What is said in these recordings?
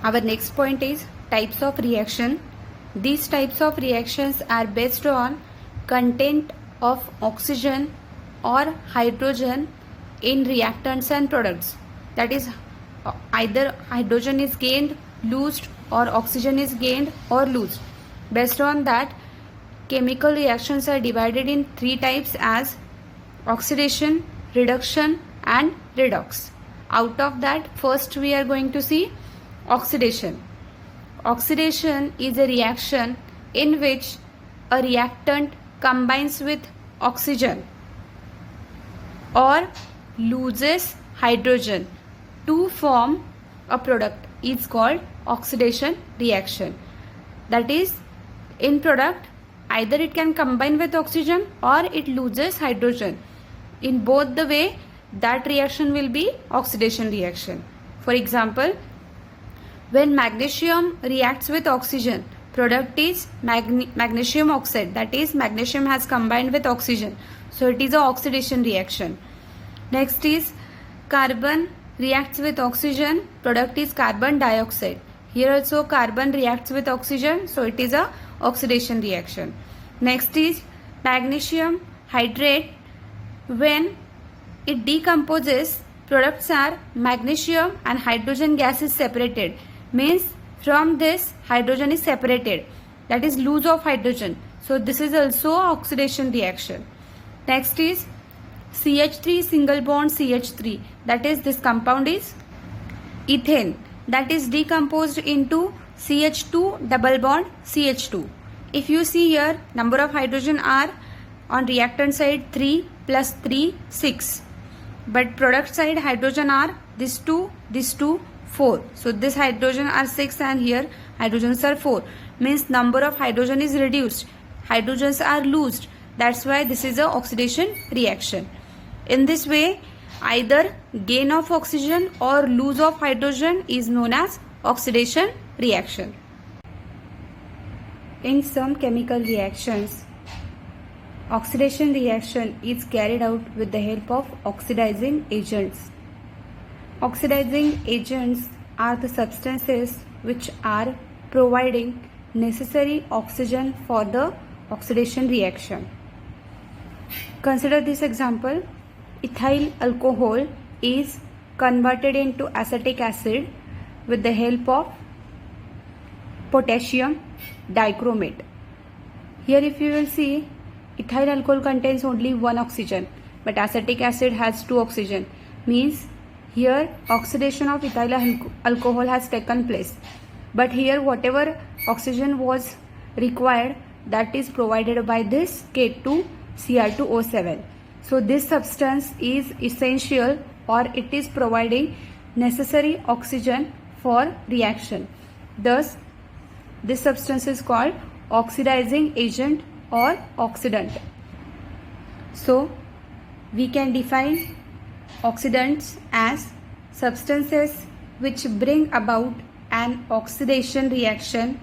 Our next point is types of reaction. These types of reactions are based on content of oxygen or hydrogen in reactants and products. That is, either hydrogen is gained, loosed, or oxygen is gained or loosed. Based on that, chemical reactions are divided in three types as oxidation, reduction, and redox. Out of that, first we are going to see oxidation. Oxidation is a reaction in which a reactant combines with oxygen or loses hydrogen to form a product is called oxidation reaction. That is, in product, either it can combine with oxygen or it loses hydrogen. In both the way, that reaction will be oxidation reaction. For example, when magnesium reacts with oxygen, product is magnesium oxide. That is, magnesium has combined with oxygen. So it is a oxidation reaction. Next is carbon reacts with oxygen. Product is carbon dioxide. Here also carbon reacts with oxygen. So it is a oxidation reaction. Next is magnesium hydrate. When it decomposes, products are magnesium and hydrogen gas is separated. Means from this hydrogen is separated. That is loss of hydrogen. So this is also oxidation reaction. Next is CH3 single bond CH3. That is, this compound is ethane. That is decomposed into CH2 double bond CH2. If you see here, number of hydrogen are on reactant side 3 plus 3, 6. But product side hydrogen are this 2, 4. So this hydrogen are 6 and here hydrogens are 4. Means number of hydrogen is reduced. Hydrogens are loosed. That's why this is a oxidation reaction. In this way, either gain of oxygen or loss of hydrogen is known as oxidation reaction. In some chemical reactions, oxidation reaction is carried out with the help of oxidizing agents. Oxidizing agents are the substances which are providing necessary oxygen for the oxidation reaction. Consider this example. Ethyl alcohol is converted into acetic acid with the help of potassium dichromate. Here if you will see, ethyl alcohol contains only one oxygen, but acetic acid has two oxygen. Means here oxidation of ethyl alcohol has taken place. But here whatever oxygen was required, that is provided by this K2Cr2O7. So this substance is essential, or it is providing necessary oxygen for reaction. Thus, this substance is called oxidizing agent or oxidant. So we can define oxidants as substances which bring about an oxidation reaction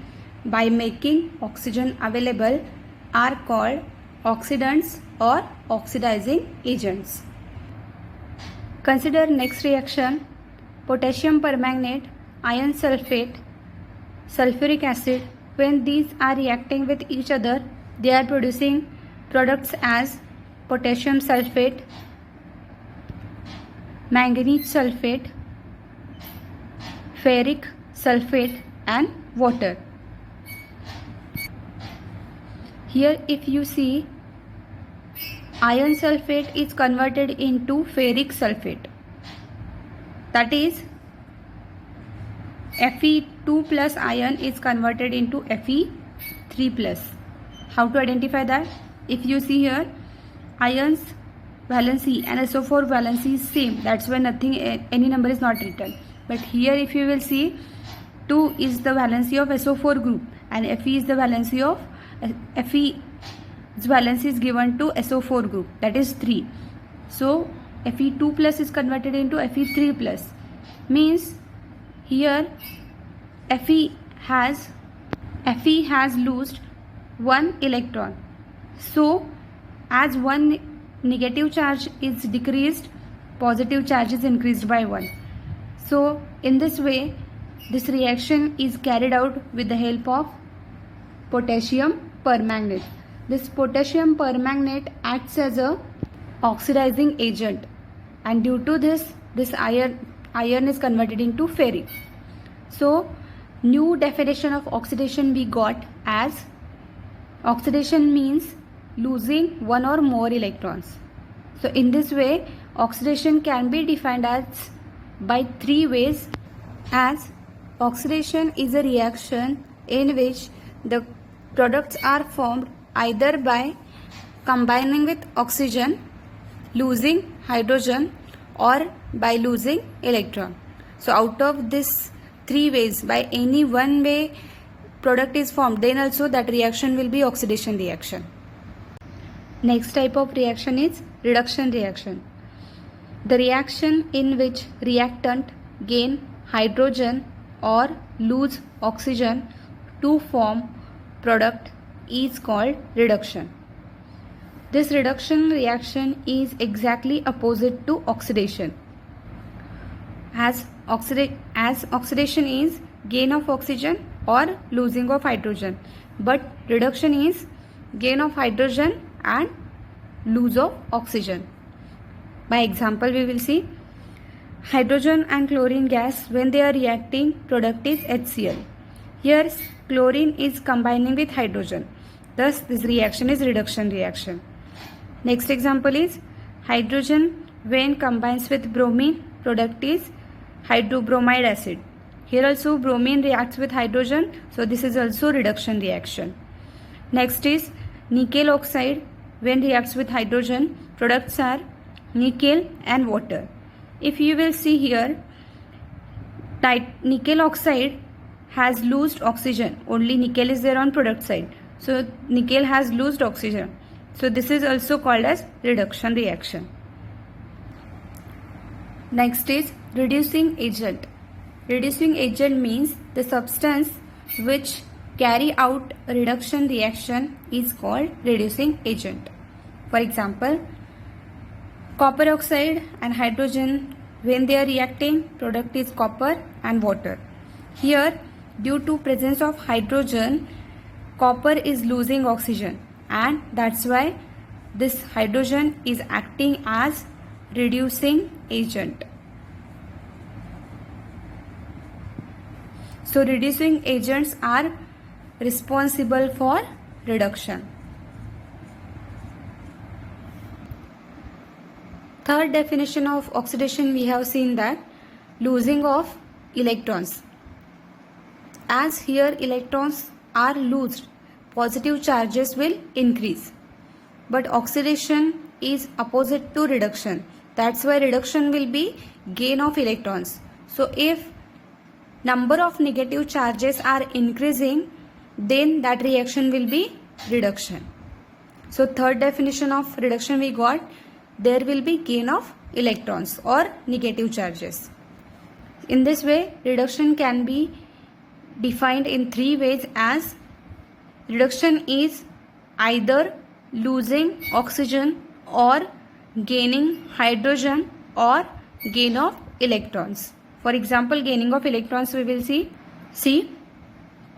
by making oxygen available are called oxidants or oxidizing agents. Consider next reaction: potassium permanganate, iron sulfate, sulfuric acid. When these are reacting with each other, they are producing products as potassium sulfate, manganese sulfate, ferric sulfate, and water. Here if you see, iron sulfate is converted into ferric sulfate. That is, Fe2 plus ion is converted into Fe3 plus. How to identify that? If you see here, ions valency and SO4 valency is same. That's why any number is not written. But here if you will see, 2 is the valency of SO4 group and Fe is the valency of Fe's valency is given to SO4 group, that is 3. So Fe2 plus is converted into Fe3 plus. Means here Fe has lost one electron. So as one negative charge is decreased, positive charge is increased by 1. So in this way, This reaction is carried out with the help of potassium permanganate. This potassium permanganate acts as a oxidizing agent, and due to this iron is converted into ferric. So new definition of oxidation we got as oxidation means losing one or more electrons. So in this way oxidation can be defined as by three ways, as oxidation is a reaction in which the products are formed either by combining with oxygen, losing hydrogen, or by losing electron. So out of this three ways, by any one way product is formed, then also that reaction will be oxidation reaction. Next type of reaction is reduction reaction. The reaction in which reactant gain hydrogen or lose oxygen to form product is called reduction. This reduction reaction is exactly opposite to oxidation. As oxidation is gain of oxygen or losing of hydrogen, but reduction is gain of hydrogen and lose of oxygen. By example we will see hydrogen and chlorine gas, when they are reacting, product is HCl. Here chlorine is combining with hydrogen, thus this reaction is reduction reaction. Next example is hydrogen when combines with bromine, product is hydrobromide acid. Here also bromine reacts with hydrogen, so this is also reduction reaction. Next is nickel oxide, when reacts with hydrogen, products are nickel and water. If you will see here, nickel oxide has loosed oxygen, only nickel is there on product side, so nickel has loosed oxygen, so this is also called as reduction reaction. Next is reducing agent. Reducing agent means the substance which carry out reduction reaction is called reducing agent. For example, copper oxide and hydrogen, when they are reacting, product is copper and water. Here due to presence of hydrogen, copper is losing oxygen, and that's why this hydrogen is acting as reducing agent. So reducing agents are responsible for reduction. Third definition of oxidation, we have seen that losing of electrons. As here electrons are loosed, positive charges will increase. But oxidation is opposite to reduction. That's why reduction will be gain of electrons. So if number of negative charges are increasing, then that reaction will be reduction. So third definition of reduction we got, there will be gain of electrons or negative charges. In this way, reduction can be defined in three ways, as reduction is either losing oxygen or gaining hydrogen or gain of electrons. For example, gaining of electrons we will see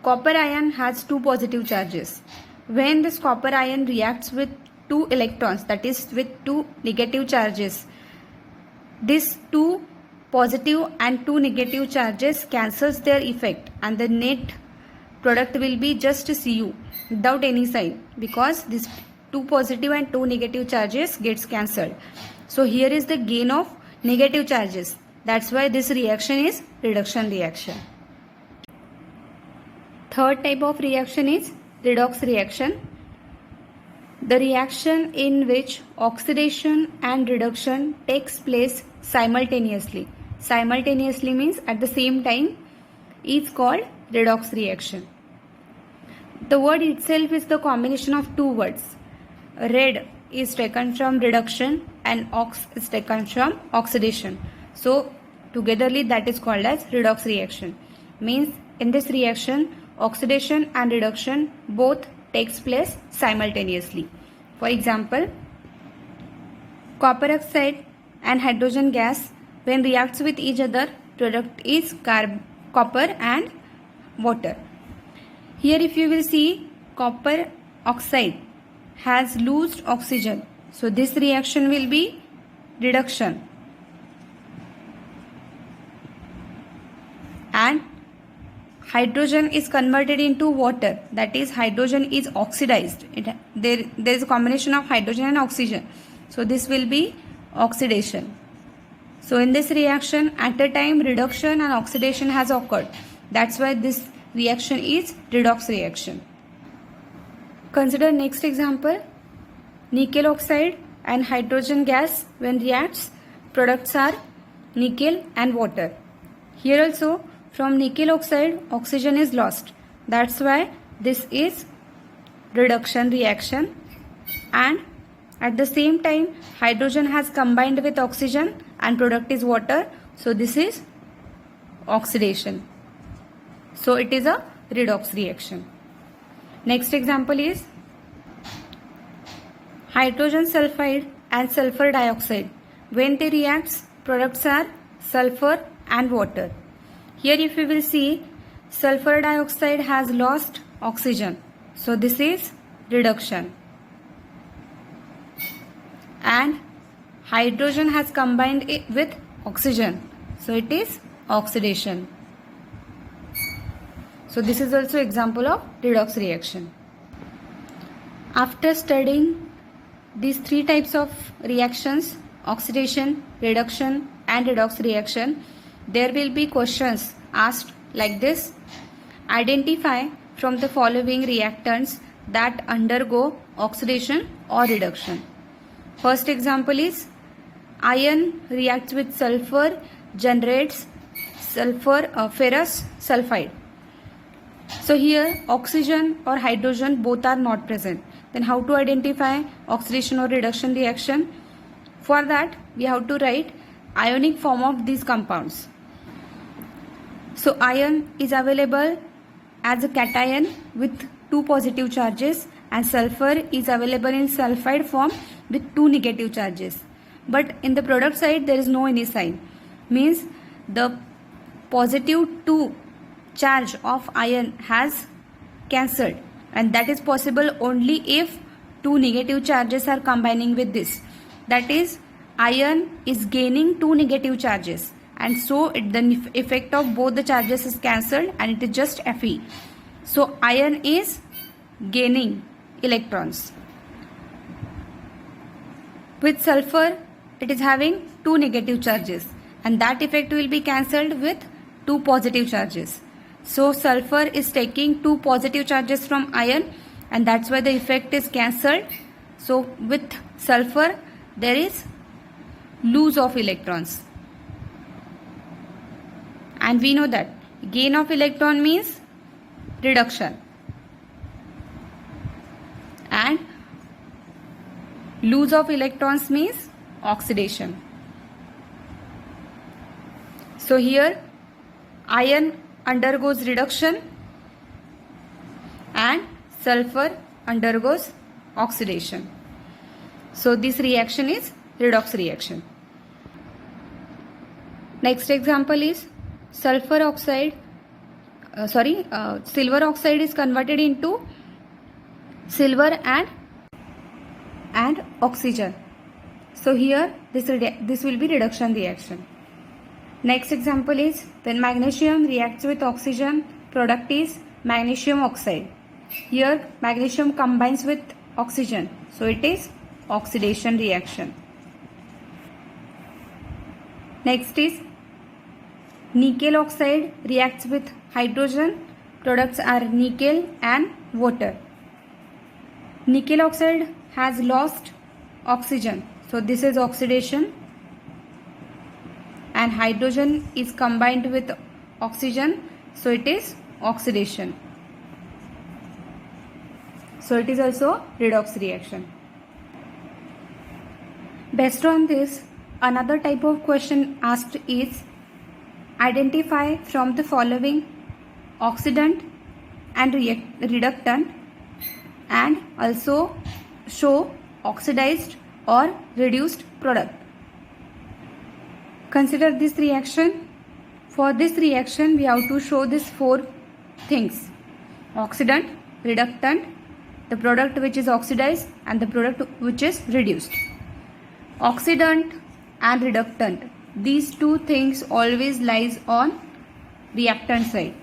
copper ion has two positive charges. When this copper ion reacts with two electrons, that is with two negative charges, these two positive and two negative charges cancels their effect, and the net product will be just Cu without any sign, because these two positive and two negative charges gets cancelled. So here is the gain of negative charges. That's why this reaction is reduction reaction. Third type of reaction is redox reaction. The reaction in which oxidation and reduction takes place simultaneously. Simultaneously means at the same time is called redox reaction. The word itself is the combination of two words. Red is taken from reduction and ox is taken from oxidation. So togetherly that is called as redox reaction. Means in this reaction oxidation and reduction both takes place simultaneously. For example, copper oxide and hydrogen gas, when reacts with each other, product is copper and water. Here if you will see, copper oxide has loosed oxygen. So this reaction will be reduction. And hydrogen is converted into water, that is hydrogen is oxidized. There is a combination of hydrogen and oxygen. So this will be oxidation. So in this reaction, at a time reduction and oxidation has occurred. That's why this reaction is redox reaction. Consider next example. Nickel oxide and hydrogen gas when reacts, products are nickel and water. Here also from nickel oxide oxygen is lost. That's why this is reduction reaction. And at the same time hydrogen has combined with oxygen and product is water. So this is oxidation. So it is a redox reaction. Next example is hydrogen sulfide and sulfur dioxide. When they react, products are sulfur and water. Here if you will see, sulfur dioxide has lost oxygen. So this is reduction. And hydrogen has combined it with oxygen. So it is oxidation. So this is also example of redox reaction. After studying these three types of reactions, oxidation, reduction and redox reaction, there will be questions asked like this. Identify from the following reactants that undergo oxidation or reduction. First example is iron reacts with sulfur, generates ferrous sulfide. So here oxygen or hydrogen both are not present. Then how to identify oxidation or reduction reaction? For that we have to write ionic form of these compounds. So iron is available as a cation with 2 positive charges and sulfur is available in sulfide form with 2 negative charges. But in the product side there is no any sign. Means the positive 2 charge of iron has cancelled, and that is possible only if 2 negative charges are combining with this. That is, iron is gaining 2 negative charges, and so the effect of both the charges is cancelled and it is just Fe. So iron is gaining electrons. With sulfur it is having 2 negative charges, and that effect will be cancelled with 2 positive charges. So sulfur is taking 2 positive charges from iron, and that's why the effect is cancelled. So with sulfur there is loss of electrons, and we know that gain of electron means reduction and loss of electrons means oxidation. So here iron undergoes reduction and sulfur undergoes oxidation. So this reaction is redox reaction. Next example is silver oxide is converted into silver and oxygen. So here this will be reduction reaction. Next example is when magnesium reacts with oxygen, product is magnesium oxide. Here magnesium combines with oxygen, so it is oxidation reaction. Next is nickel oxide reacts with hydrogen, products are nickel and water. Nickel oxide has lost oxygen, so this is oxidation, and hydrogen is combined with oxygen, so it is oxidation. So it is also redox reaction. Based on this, another type of question asked is identify from the following oxidant and reductant, and also show oxidized or reduced product. Consider this reaction. For this reaction, we have to show these 4 things: oxidant, reductant, the product which is oxidized, and the product which is reduced. Oxidant and reductant, these 2 things always lies on reactant side.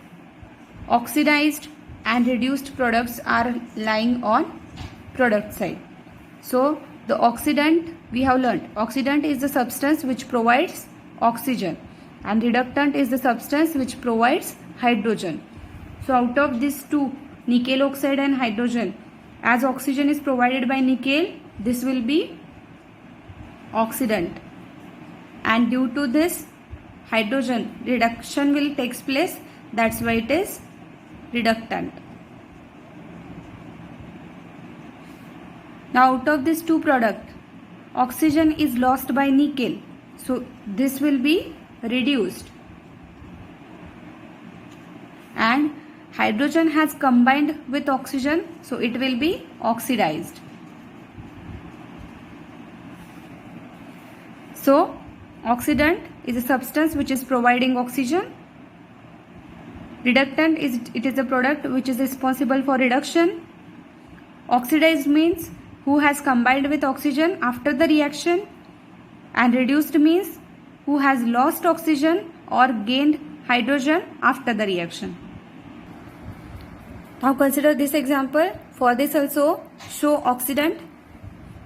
Oxidized and reduced products are lying on product side. So the oxidant, we have learned, oxidant is the substance which provides oxygen, and reductant is the substance which provides hydrogen. So out of these 2, nickel oxide and hydrogen, as oxygen is provided by nickel, this will be oxidant, and due to this hydrogen reduction will takes place, that's why it is reductant. Now out of these 2 products, oxygen is lost by nickel, so this will be reduced, and hydrogen has combined with oxygen, so it will be oxidized. So oxidant is a substance which is providing oxygen. Reductant is a product which is responsible for reduction. Oxidized means who has combined with oxygen after the reaction, and reduced means who has lost oxygen or gained hydrogen after the reaction. Now consider this example. For this also show oxidant.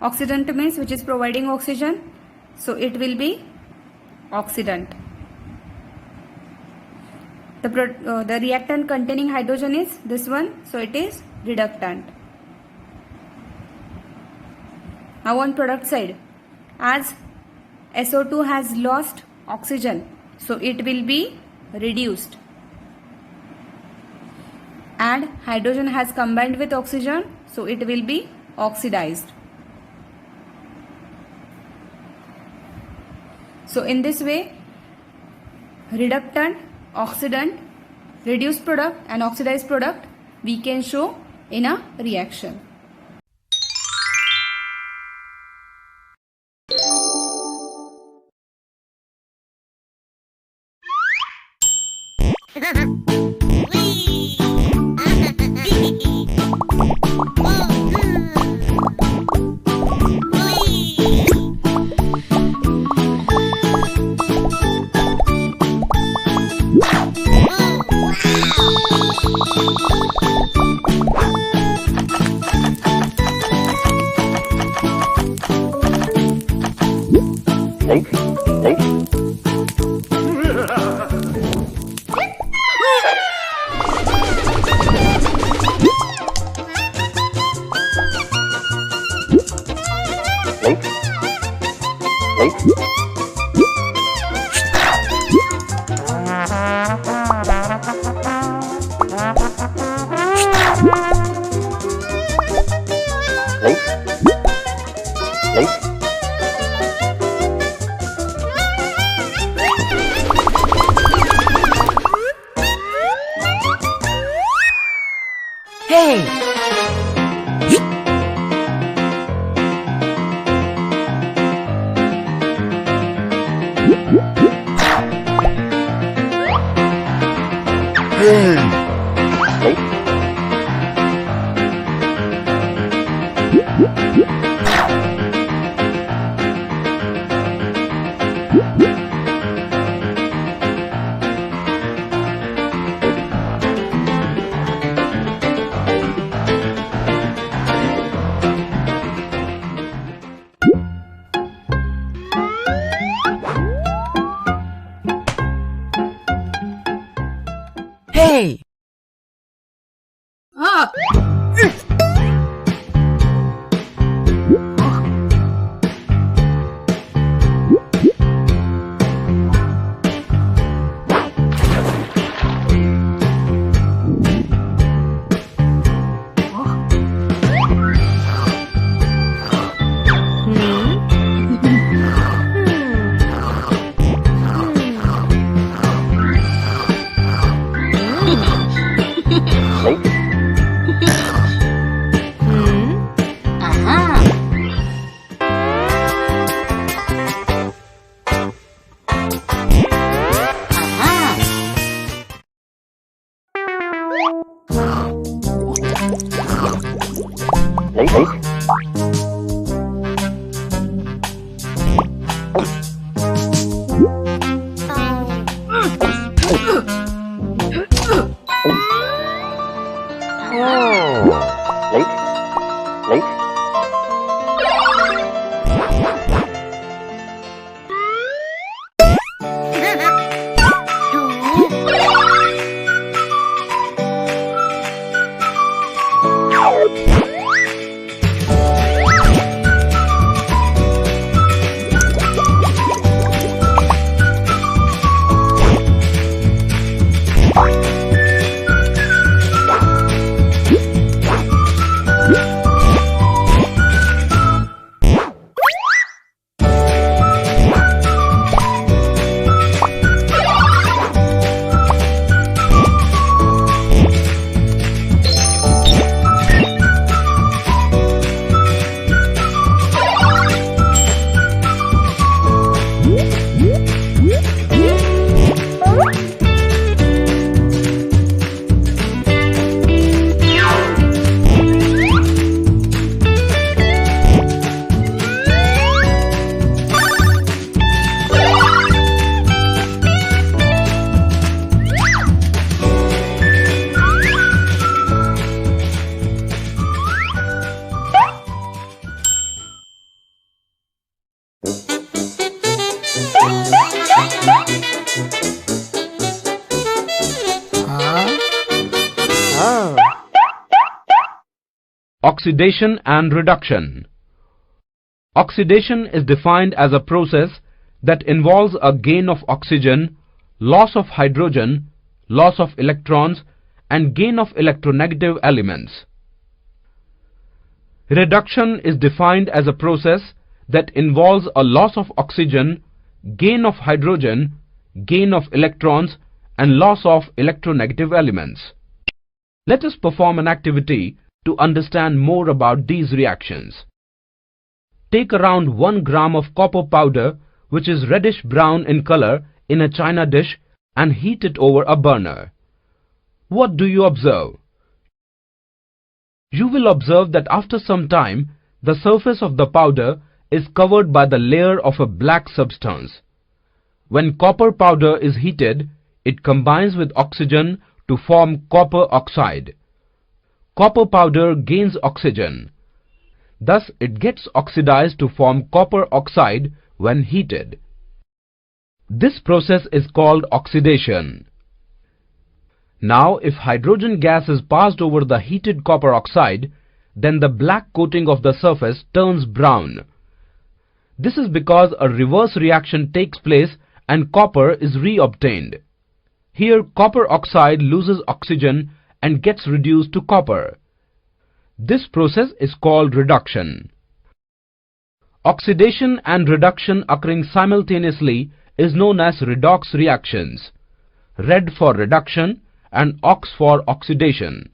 Oxidant means which is providing oxygen, so it will be oxidant. The reactant containing hydrogen is this one, so it is reductant. Now on product side, as SO2 has lost oxygen, so it will be reduced, and hydrogen has combined with oxygen, so it will be oxidized. So in this way, reductant, oxidant, reduced product and oxidized product we can show in a reaction. Hey! Ah! Oxidation and reduction. Oxidation is defined as a process that involves a gain of oxygen, loss of hydrogen, loss of electrons, and gain of electronegative elements. Reduction is defined as a process that involves a loss of oxygen, gain of hydrogen, gain of electrons, and loss of electronegative elements. Let us perform an activity to understand more about these reactions. Take around 1 gram of copper powder, which is reddish brown in color, in a china dish and heat it over a burner. What do you observe? You will observe that after some time, the surface of the powder is covered by the layer of a black substance. When copper powder is heated, it combines with oxygen to form copper oxide. Copper powder gains oxygen. Thus, it gets oxidized to form copper oxide when heated. This process is called oxidation. Now, if hydrogen gas is passed over the heated copper oxide, then the black coating of the surface turns brown. This is because a reverse reaction takes place and copper is re-obtained. Here, copper oxide loses oxygen and gets reduced to copper. This process is called reduction. Oxidation and reduction occurring simultaneously is known as redox reactions. Red for reduction and ox for oxidation.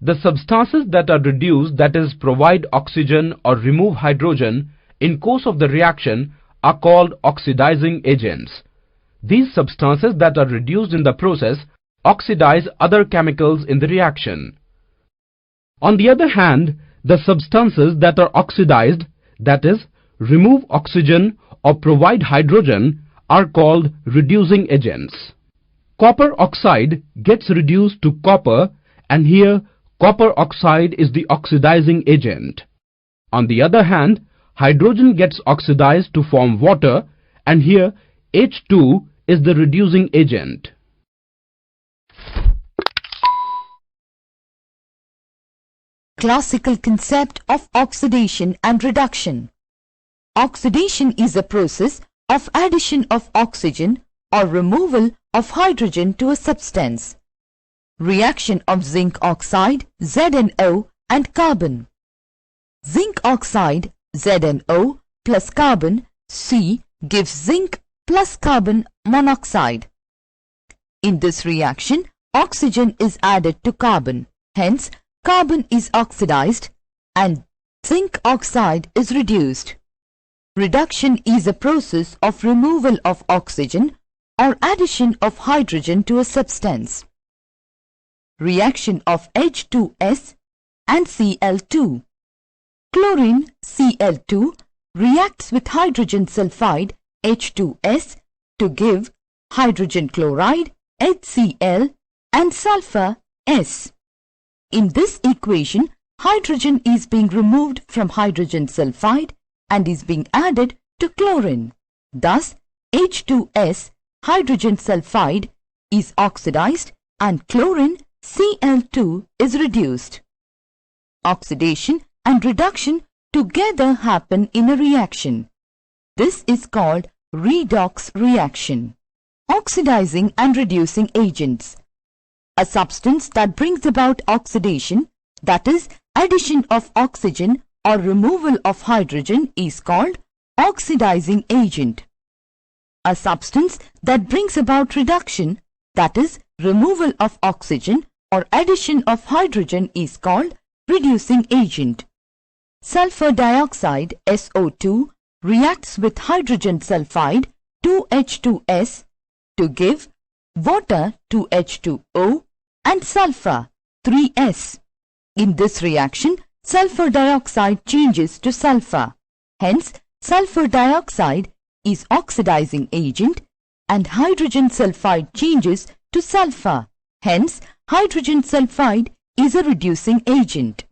The substances that are reduced, that is, provide oxygen or remove hydrogen in course of the reaction, are called oxidizing agents. These substances that are reduced in the process oxidize other chemicals in the reaction. On the other hand, the substances that are oxidized, that is, remove oxygen or provide hydrogen, are called reducing agents. Copper oxide gets reduced to copper, and here copper oxide is the oxidizing agent. On the other hand, hydrogen gets oxidized to form water, and here H2 is the reducing agent. Classical concept of oxidation and reduction. Oxidation is a process of addition of oxygen or removal of hydrogen to a substance. Reaction of zinc oxide ZnO and carbon. Zinc oxide ZnO plus carbon C gives zinc plus carbon monoxide. In this reaction, oxygen is added to carbon. Hence, carbon is oxidized and zinc oxide is reduced. Reduction is a process of removal of oxygen or addition of hydrogen to a substance. reaction of H2S and Cl2. Chlorine Cl2 reacts with hydrogen sulfide H2S to give hydrogen chloride HCl and sulfur S. In this equation, hydrogen is being removed from hydrogen sulfide and is being added to chlorine. Thus, H2S hydrogen sulfide is oxidized and chlorine Cl2 is reduced. Oxidation and reduction together happen in a reaction. This is called redox reaction. Oxidizing and reducing agents. A substance that brings about oxidation, that is, addition of oxygen or removal of hydrogen, is called oxidizing agent. A substance that brings about reduction, that is, removal of oxygen or addition of hydrogen, is called reducing agent. Sulfur dioxide SO2 reacts with hydrogen sulfide 2H2S to give water 2H2O and sulfur 3S. In this reaction, sulfur dioxide changes to sulfur. Hence, sulfur dioxide is oxidizing agent and hydrogen sulfide changes to sulfur. Hence, hydrogen sulfide is a reducing agent.